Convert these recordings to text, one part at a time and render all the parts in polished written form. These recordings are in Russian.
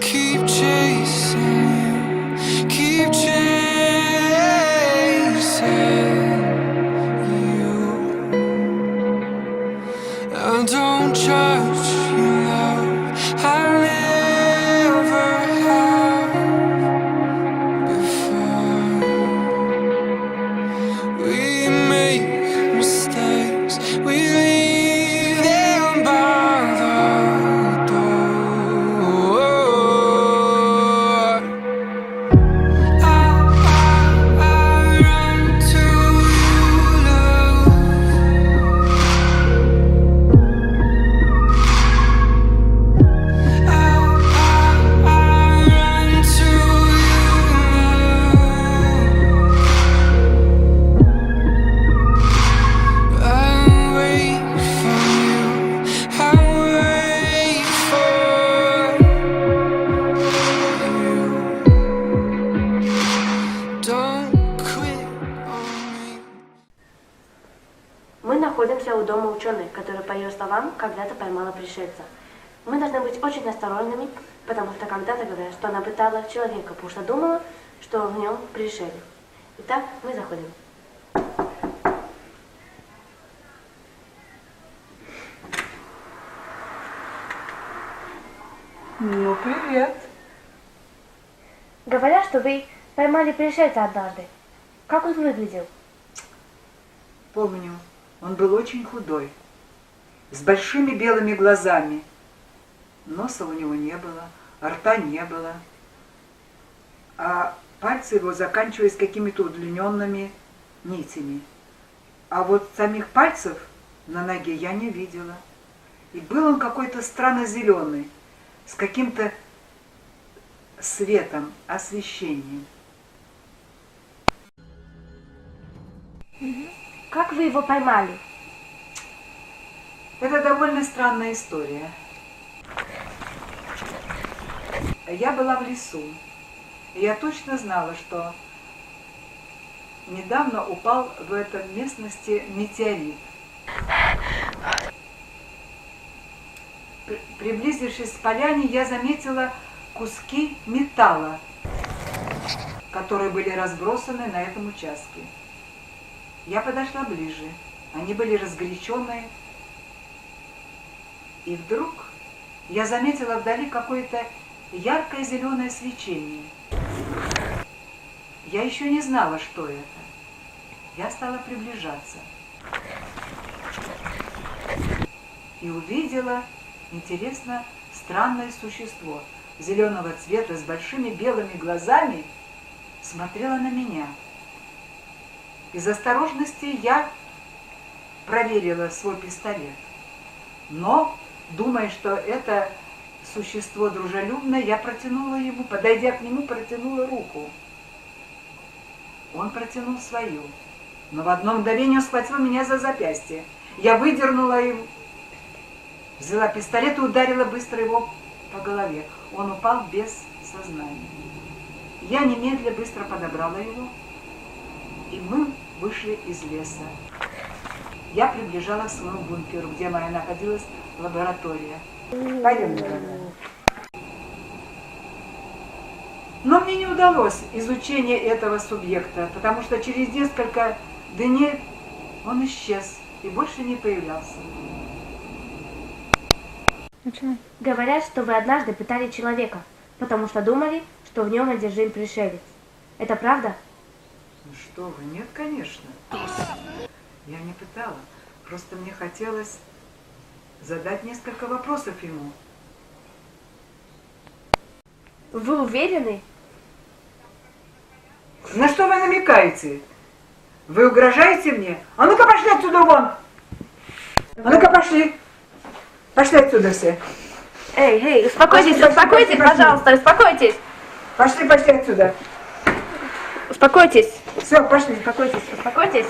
keep chasing you, keep chasing you. I don't judge your love, I never have before. We make mistakes, we leave them by the door. I run to you, love. I run to you, love. I wait for you, I wait for you. Don't quit on me. Мы находимся у дома ученых, который, по ее словам, когда-то поймала пришельца. Мы должны быть очень осторожными, потому что когда-то говорят, что она пытала человека, потому что думала, что в нем пришелец. Итак, мы заходим. Ну, привет. Говорят, что вы поймали пришельца однажды. Как он выглядел? Помню, он был очень худой, с большими белыми глазами. Носа у него не было, рта не было, а пальцы его заканчивались какими-то удлиненными нитями. А вот самих пальцев на ноге я не видела. И был он какой-то странно зеленый, с каким-то светом, освещением. Как вы его поймали? Это довольно странная история. Я была в лесу, и я точно знала, что недавно упал в этой местности метеорит. Приблизившись к поляне, я заметила куски металла, которые были разбросаны на этом участке. Я подошла ближе, они были разгоряченные, и вдруг я заметила вдали какое-то яркое зеленое свечение. Я еще не знала, что это. Я стала приближаться и увидела, интересно, странное существо зеленого цвета с большими белыми глазами смотрело на меня. Из осторожности я проверила свой пистолет, но, думая, что это существо дружелюбное, я протянула ему, подойдя к нему, протянула руку. Он протянул свою, но в одно мгновение он схватил меня за запястье. Я выдернула его, взяла пистолет и ударила быстро его по голове. Он упал без сознания. Я немедленно быстро подобрала его, и мы вышли из леса. Я приближалась к своему бункеру, где моя находилась лаборатория. Пойдем, дорогая. Но мне не удалось изучение этого субъекта, потому что через несколько дней он исчез и больше не появлялся. Говорят, что вы однажды пытали человека, потому что думали, что в нем одержим пришелец. Это правда? Ну что вы, нет, конечно. Я не пытала. Просто мне хотелось задать несколько вопросов ему. Вы уверены? На что вы намекаете? Вы угрожаете мне? А ну-ка пошли отсюда вон! А ну-ка пошли! Пошли отсюда все! Эй, успокойтесь, Пошли, успокойтесь, пошли. пожалуйста, успокойтесь! Пошли отсюда! Успокойтесь! Все, пошли! Успокойтесь!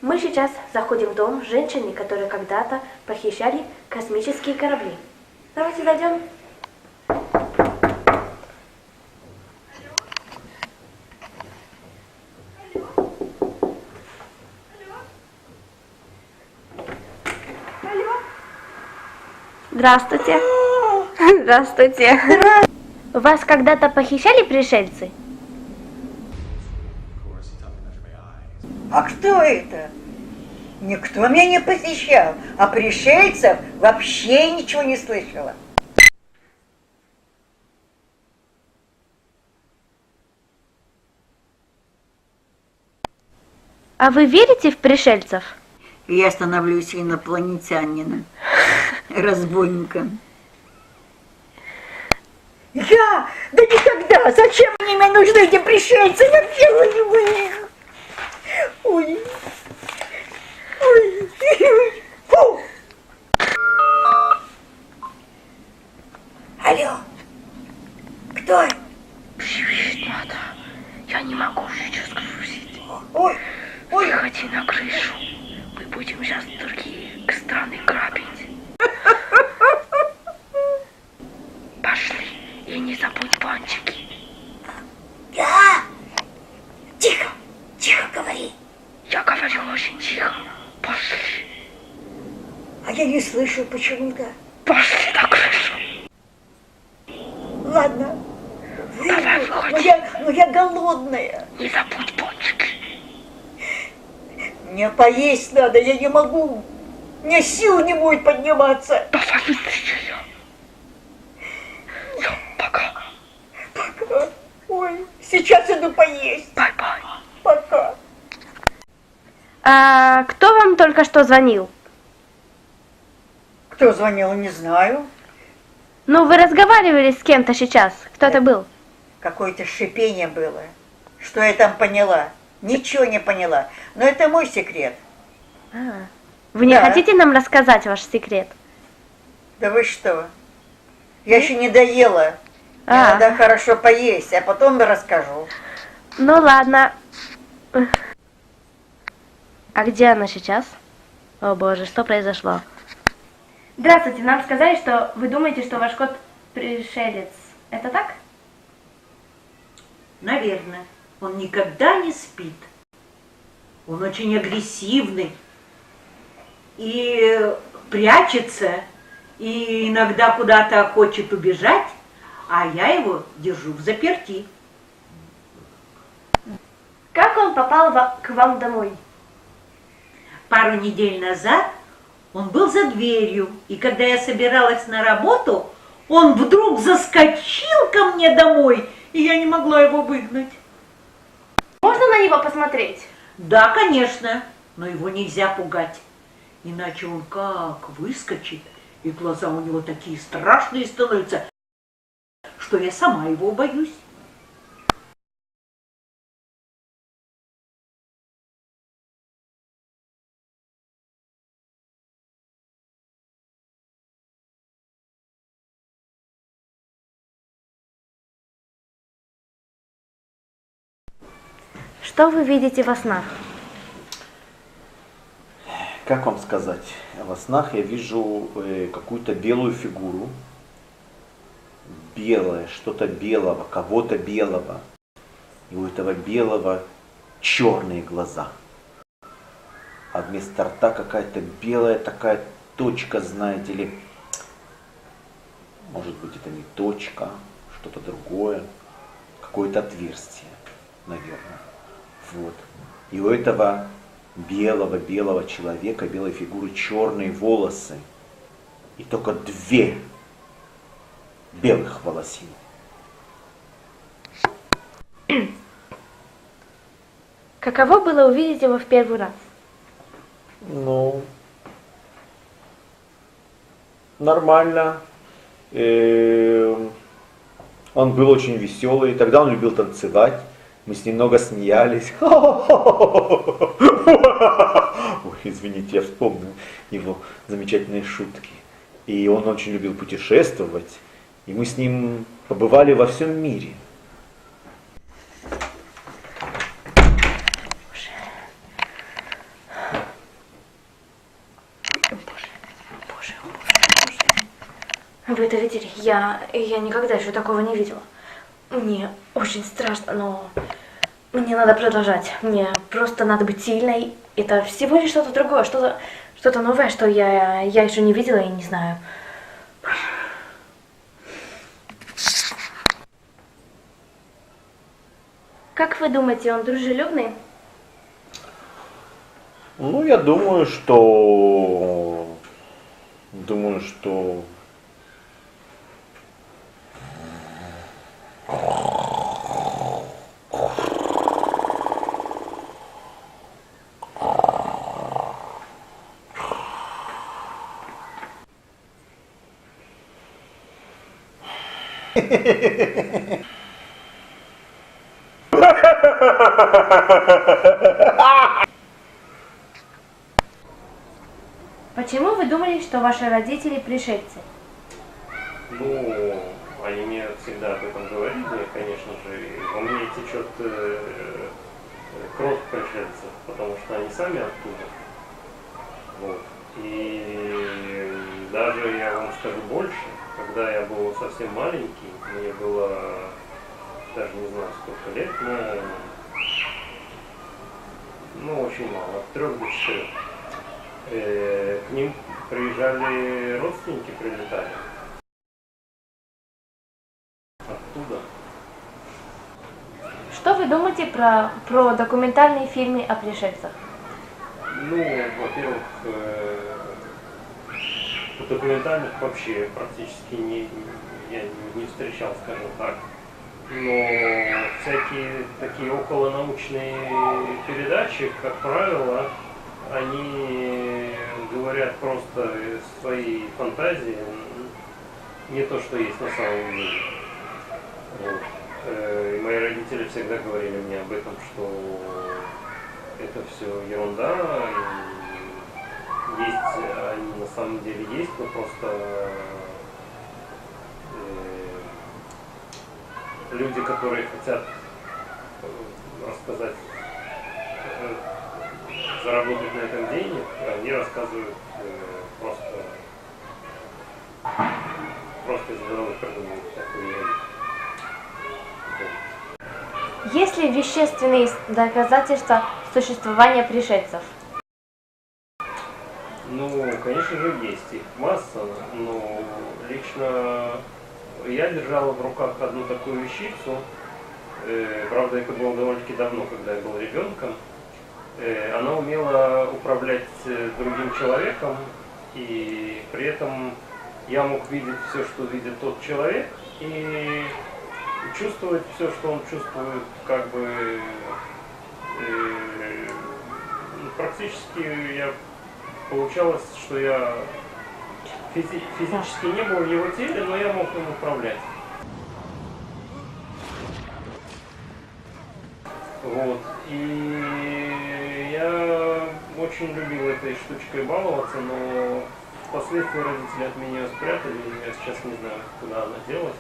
Мы сейчас заходим в дом женщины, которые когда-то похищали космические корабли. Давайте зайдем. Здравствуйте. Здравствуйте. Вас когда-то похищали пришельцы? А кто это? Никто меня не посещал, а пришельцев вообще ничего не слышала. А вы верите в пришельцев? Я становлюсь инопланетянином, разбойником. Я? Да никогда! Зачем мне нужны эти пришельцы? Вообще не их. Ой. Ой. Фу. Алло. Кто? Привет, Ната. Я не могу сейчас грузить. Ой. Ой. Приходи на крышу. Мы будем сейчас другие страны грабить. Пошли. И не забудь пончики. Да. Тихо. Тихо говори. Я говорю очень тихо. Пошли. А я не слышу почему-то. Пошли на крышу. Ладно. Давай, Выйду. выходи. Но я голодная. Не забудь пончики. Мне поесть надо, я не могу. Мне сил не будет подниматься. Давай быстрее. Все, пока. Пока. Ой, сейчас иду поесть. Бай-бай. Пока. А кто вам только что звонил? Кто звонил, не знаю. Ну, вы разговаривали с кем-то сейчас. Кто это был? Какое-то шипение было. Что я там поняла? Ничего не поняла. Но это мой секрет. Вы не Да. хотите нам рассказать ваш секрет? Да вы что? Я еще не доела. Мне А. надо хорошо поесть, а потом расскажу. Ну ладно. А где она сейчас? О боже, что произошло? Здравствуйте, нам сказали, что вы думаете, что ваш кот пришелец. Это так? Наверное. Он никогда не спит. Он очень агрессивный и прячется, и иногда куда-то хочет убежать, а я его держу взаперти. Как он попал к вам домой? Пару недель назад он был за дверью, и когда я собиралась на работу, он вдруг заскочил ко мне домой, и я не могла его выгнать. Можно на него посмотреть? Да, конечно, но его нельзя пугать, иначе он как выскочит, и глаза у него такие страшные становятся, что я сама его боюсь. Что вы видите во снах? Как вам сказать? Во снах я вижу какую-то белую фигуру. Белое, что-то белого, кого-то белого. И у этого белого черные глаза. А вместо рта какая-то белая такая точка, знаете ли. Может быть, это не точка, что-то другое. Какое-то отверстие, наверное. Вот. И у этого белого человека, белой фигуры, черные волосы. И только 2 белых волосины. Каково было увидеть его в первый раз? Ну, нормально. Он был очень веселый, тогда он любил танцевать. Мы с ним много смеялись. Ой, извините, я вспомнил его замечательные шутки. И он очень любил путешествовать. И мы с ним побывали во всем мире. Вы это видели? Я никогда еще такого не видела. Мне очень страшно, но мне надо продолжать. Мне просто надо быть сильной. Это всего лишь что-то другое, что-то новое, что я еще не видела и не знаю. Как вы думаете, он дружелюбный? Ну, я думаю, что... Почему вы думали, что ваши родители пришельцы? Ну, они мне всегда об этом говорили, конечно же, и во мне течет кровь пришельцев, потому что они сами оттуда. Вот. И даже я вам скажу больше, когда я был совсем маленький, мне было даже не знаю сколько лет, но очень мало, от 3 до 4. К ним приезжали родственники, прилетали. Оттуда. Что вы думаете про документальные фильмы о пришельцах? Ну, во-первых, документальных вообще практически я не встречал, скажем так. Но всякие такие околонаучные передачи, как правило, они говорят просто из своей фантазии, не то, что есть на самом деле. Вот. И мои родители всегда говорили мне об этом, что это все ерунда, и есть, они на самом деле есть, но просто люди, которые хотят рассказать, заработать на этом денег, они рассказывают просто из головы придумывают такую ерунду. Есть ли вещественные доказательства существования пришельцев? Ну, конечно же, есть их масса, но лично я держала в руках одну такую вещицу. Правда, это было довольно-таки давно, когда я был ребенком. Она умела управлять другим человеком, и при этом я мог видеть все, что видит тот человек, и чувствовать все, что он чувствует, как бы практически получалось, что я физически не был в его теле, но я мог им управлять. Вот. И я очень любил этой штучкой баловаться, но впоследствии родители от меня ее спрятали, и я сейчас не знаю, куда она делась.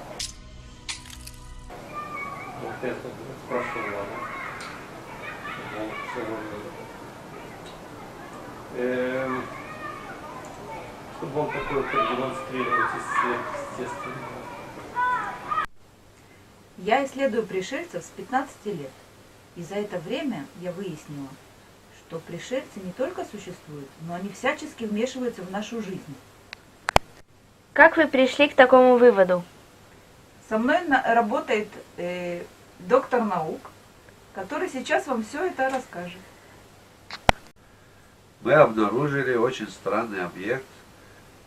Вот это спрошу, ладно. Вот, чтобы вам такое продемонстрировать из сверхъестественного. Я исследую пришельцев с 15 лет. И за это время я выяснила, что пришельцы не только существуют, но они всячески вмешиваются в нашу жизнь. Как вы пришли к такому выводу? Со мной работает доктор наук, который сейчас вам все это расскажет. Мы обнаружили очень странный объект,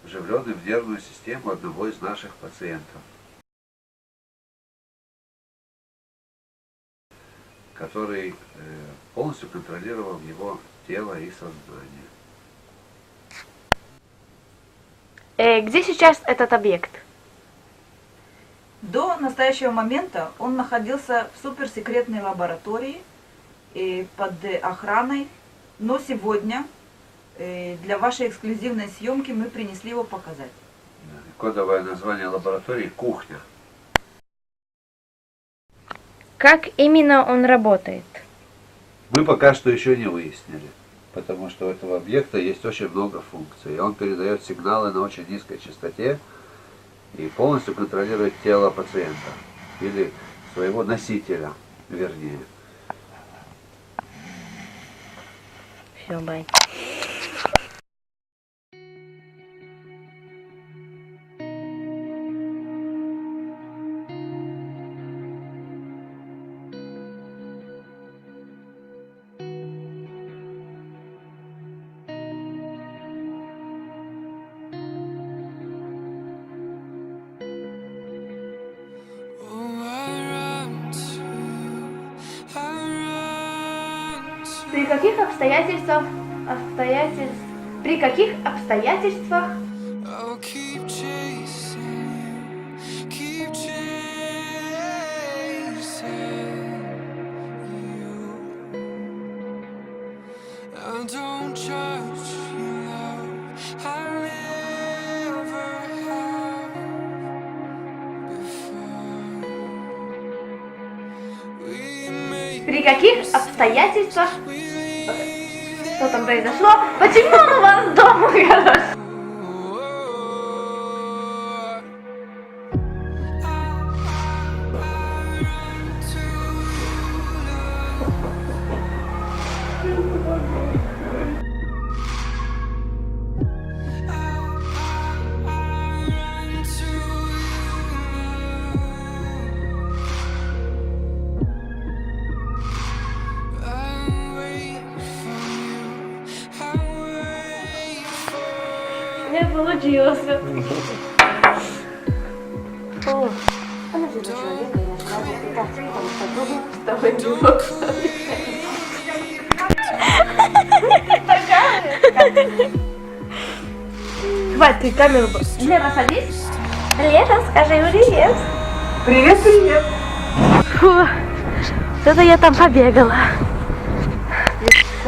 вживленный в нервную систему одного из наших пациентов, который полностью контролировал его тело и сознание. Где сейчас этот объект? До настоящего момента он находился в суперсекретной лаборатории под охраной, но сегодня для вашей эксклюзивной съемки мы принесли его показать. Кодовое название лаборатории — «Кухня». Как именно он работает? Мы пока что еще не выяснили, потому что у этого объекта есть очень много функций. Он передает сигналы на очень низкой частоте и полностью контролирует тело пациента или своего носителя, вернее. Все, бай. При каких обстоятельствах, при каких обстоятельствах I'll keep chasing you, keep chasing you. I don't judge you, love. I never have before. We made При каких обстоятельствах... Что там произошло? Почему он у вас дома, короче? Не получилось. О, она же человека, я начала питать, потому что думала, что вы не можете. Хватит, ты камеру... Лера, садись. Лера, скажи привет. Привет, привет. Фу, что-то я там побегала.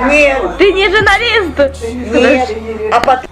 Нет, Ты не журналист? нет. А потом